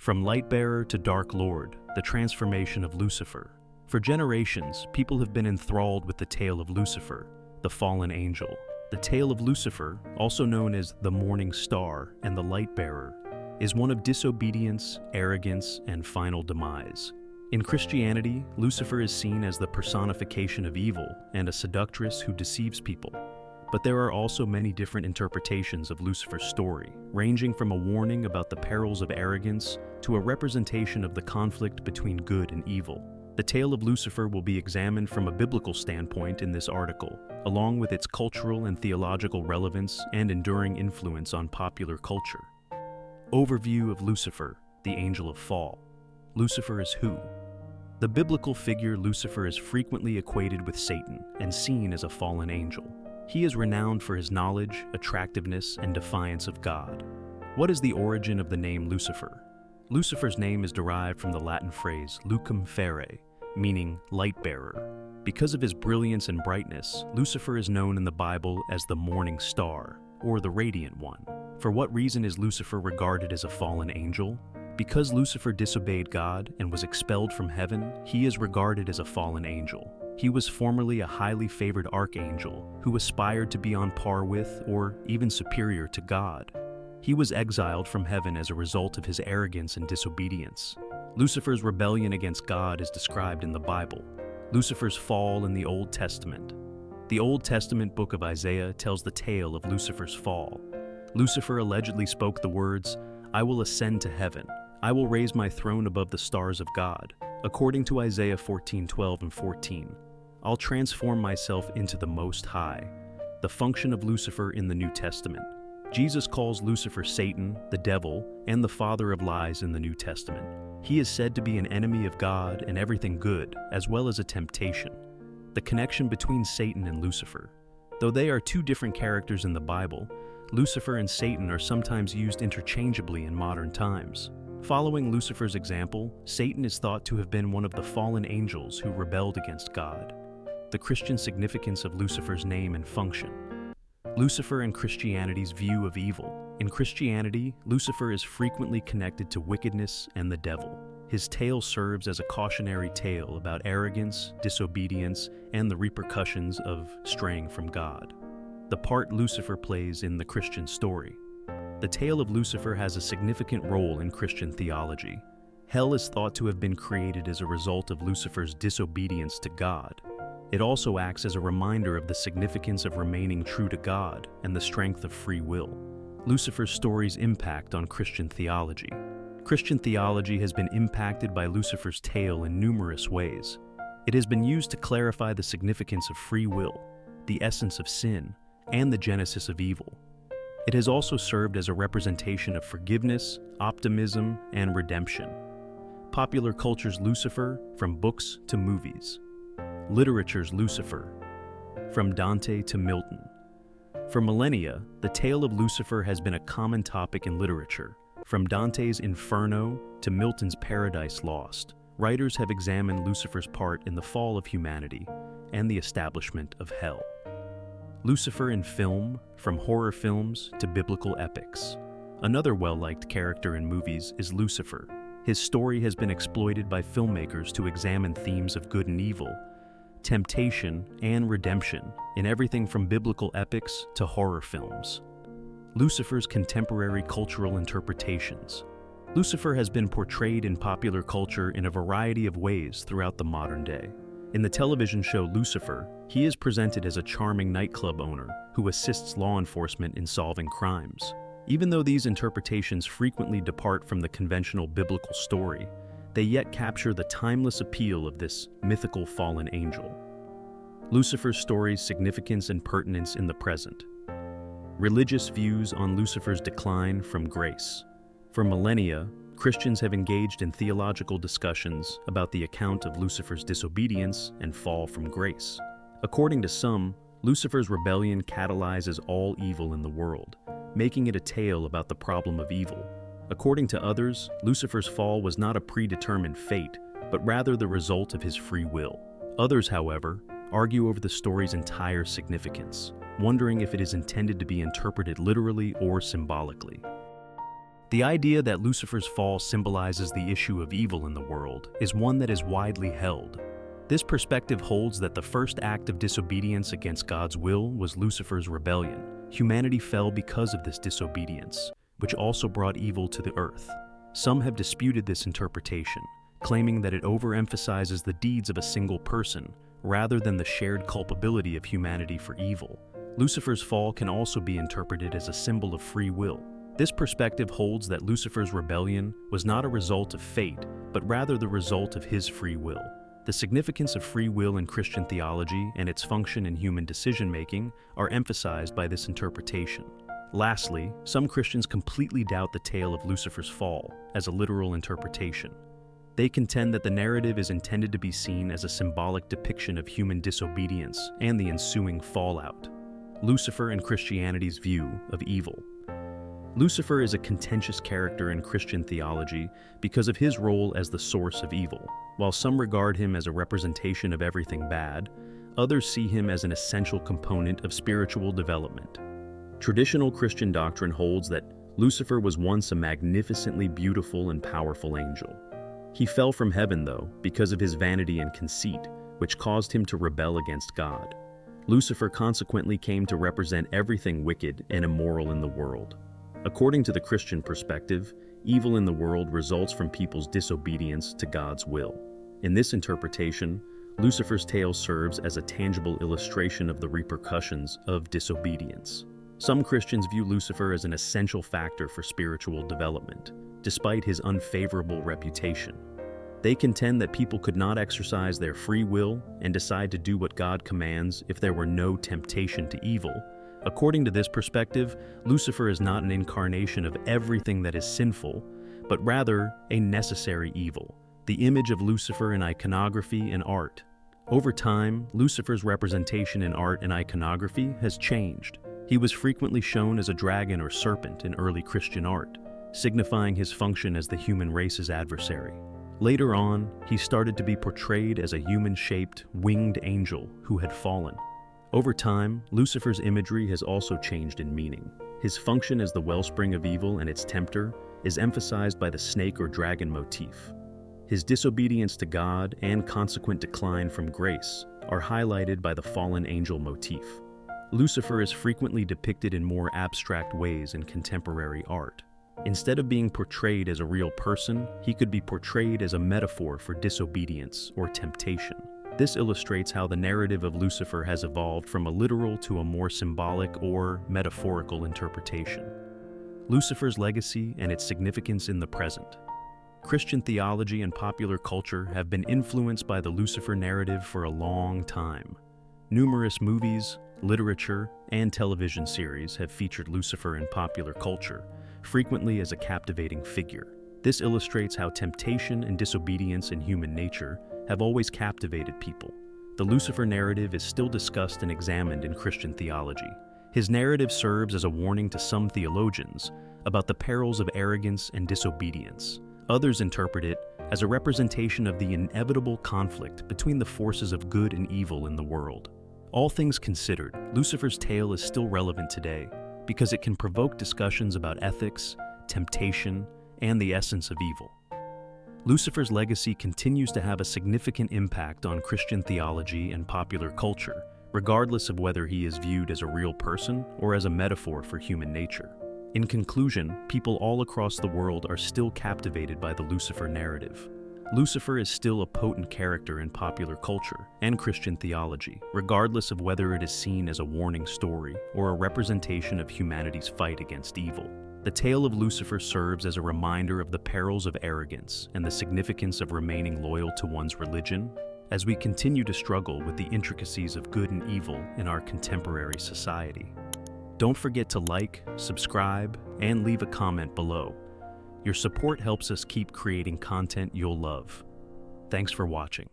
From light-bearer to dark lord, the transformation of Lucifer. For generations, people have been enthralled with the tale of Lucifer, the fallen angel. The tale of Lucifer, also known as the morning star and the light-bearer, is one of disobedience, arrogance, and final demise. In Christianity, Lucifer is seen as the personification of evil and a seductress who deceives people. But there are also many different interpretations of Lucifer's story, ranging from a warning about the perils of arrogance to a representation of the conflict between good and evil. The tale of Lucifer will be examined from a biblical standpoint in this article, along with its cultural and theological relevance and enduring influence on popular culture. Overview of Lucifer, the angel of fall. Lucifer is who? The biblical figure Lucifer is frequently equated with Satan and seen as a fallen angel. He is renowned for his knowledge, attractiveness, and defiance of God. What is the origin of the name Lucifer? Lucifer's name is derived from the Latin phrase lucum fere, meaning light-bearer. Because of his brilliance and brightness, Lucifer is known in the Bible as the morning star, or the radiant one. For what reason is Lucifer regarded as a fallen angel? Because Lucifer disobeyed God and was expelled from heaven, he is regarded as a fallen angel. He was formerly a highly favored archangel who aspired to be on par with, or even superior to God. He was exiled from heaven as a result of his arrogance and disobedience. Lucifer's rebellion against God is described in the Bible. Lucifer's fall in the Old Testament. The Old Testament book of Isaiah tells the tale of Lucifer's fall. Lucifer allegedly spoke the words, "I will ascend to heaven. I will raise my throne above the stars of God." According to Isaiah 14:12 and 14, "I'll transform myself into the Most High," the function of Lucifer in the New Testament. Jesus calls Lucifer Satan, the devil, and the father of lies in the New Testament. He is said to be an enemy of God and everything good, as well as a temptation. The connection between Satan and Lucifer. Though they are two different characters in the Bible, Lucifer and Satan are sometimes used interchangeably in modern times. Following Lucifer's example, Satan is thought to have been one of the fallen angels who rebelled against God. The Christian significance of Lucifer's name and function. Lucifer and Christianity's view of evil. In Christianity, Lucifer is frequently connected to wickedness and the devil. His tale serves as a cautionary tale about arrogance, disobedience, and the repercussions of straying from God. The part Lucifer plays in the Christian story. The tale of Lucifer has a significant role in Christian theology. Hell is thought to have been created as a result of Lucifer's disobedience to God. It also acts as a reminder of the significance of remaining true to God and the strength of free will. Lucifer's story's impact on Christian theology. Christian theology has been impacted by Lucifer's tale in numerous ways. It has been used to clarify the significance of free will, the essence of sin, and the genesis of evil. It has also served as a representation of forgiveness, optimism, and redemption. Popular culture's Lucifer, from books to movies. Literature's Lucifer, from Dante to Milton. For millennia, the tale of Lucifer has been a common topic in literature. From Dante's Inferno to Milton's Paradise Lost, writers have examined Lucifer's part in the fall of humanity and the establishment of hell. Lucifer in film, from horror films to biblical epics. Another well-liked character in movies is Lucifer. His story has been exploited by filmmakers to examine themes of good and evil, temptation, and redemption in everything from biblical epics to horror films. Lucifer's contemporary cultural interpretations. Lucifer has been portrayed in popular culture in a variety of ways throughout the modern day. In the television show Lucifer, he is presented as a charming nightclub owner who assists law enforcement in solving crimes. Even though these interpretations frequently depart from the conventional biblical story, they yet capture the timeless appeal of this mythical fallen angel. Lucifer's story's significance and pertinence in the present. Religious views on Lucifer's decline from grace. For millennia, Christians have engaged in theological discussions about the account of Lucifer's disobedience and fall from grace. According to some, Lucifer's rebellion catalyzes all evil in the world, making it a tale about the problem of evil. According to others, Lucifer's fall was not a predetermined fate, but rather the result of his free will. Others, however, argue over the story's entire significance, wondering if it is intended to be interpreted literally or symbolically. The idea that Lucifer's fall symbolizes the issue of evil in the world is one that is widely held. This perspective holds that the first act of disobedience against God's will was Lucifer's rebellion. Humanity fell because of this disobedience, which also brought evil to the earth. Some have disputed this interpretation, claiming that it overemphasizes the deeds of a single person rather than the shared culpability of humanity for evil. Lucifer's fall can also be interpreted as a symbol of free will. This perspective holds that Lucifer's rebellion was not a result of fate, but rather the result of his free will. The significance of free will in Christian theology and its function in human decision-making are emphasized by this interpretation. Lastly, some Christians completely doubt the tale of Lucifer's fall as a literal interpretation. They contend that the narrative is intended to be seen as a symbolic depiction of human disobedience and the ensuing fallout. Lucifer and Christianity's view of evil. Lucifer is a contentious character in Christian theology because of his role as the source of evil. While some regard him as a representation of everything bad, others see him as an essential component of spiritual development. Traditional Christian doctrine holds that Lucifer was once a magnificently beautiful and powerful angel. He fell from heaven, though, because of his vanity and conceit, which caused him to rebel against God. Lucifer consequently came to represent everything wicked and immoral in the world. According to the Christian perspective, evil in the world results from people's disobedience to God's will. In this interpretation, Lucifer's tale serves as a tangible illustration of the repercussions of disobedience. Some Christians view Lucifer as an essential factor for spiritual development, despite his unfavorable reputation. They contend that people could not exercise their free will and decide to do what God commands if there were no temptation to evil. According to this perspective, Lucifer is not an incarnation of everything that is sinful, but rather a necessary evil, the image of Lucifer in iconography and art. Over time, Lucifer's representation in art and iconography has changed. He was frequently shown as a dragon or serpent in early Christian art, signifying his function as the human race's adversary. Later on, he started to be portrayed as a human-shaped, winged angel who had fallen. Over time, Lucifer's imagery has also changed in meaning. His function as the wellspring of evil and its tempter is emphasized by the snake or dragon motif. His disobedience to God and consequent decline from grace are highlighted by the fallen angel motif. Lucifer is frequently depicted in more abstract ways in contemporary art. Instead of being portrayed as a real person, he could be portrayed as a metaphor for disobedience or temptation. This illustrates how the narrative of Lucifer has evolved from a literal to a more symbolic or metaphorical interpretation. Lucifer's legacy and its significance in the present. Christian theology and popular culture have been influenced by the Lucifer narrative for a long time. Numerous movies, literature, and television series have featured Lucifer in popular culture, frequently as a captivating figure. This illustrates how temptation and disobedience in human nature have always captivated people. The Lucifer narrative is still discussed and examined in Christian theology. His narrative serves as a warning to some theologians about the perils of arrogance and disobedience. Others interpret it as a representation of the inevitable conflict between the forces of good and evil in the world. All things considered, Lucifer's tale is still relevant today because it can provoke discussions about ethics, temptation, and the essence of evil. Lucifer's legacy continues to have a significant impact on Christian theology and popular culture, regardless of whether he is viewed as a real person or as a metaphor for human nature. In conclusion, people all across the world are still captivated by the Lucifer narrative. Lucifer is still a potent character in popular culture and Christian theology, regardless of whether it is seen as a warning story or a representation of humanity's fight against evil. The tale of Lucifer serves as a reminder of the perils of arrogance and the significance of remaining loyal to one's religion as we continue to struggle with the intricacies of good and evil in our contemporary society. Don't forget to like, subscribe, and leave a comment below. Your support helps us keep creating content you'll love. Thanks for watching.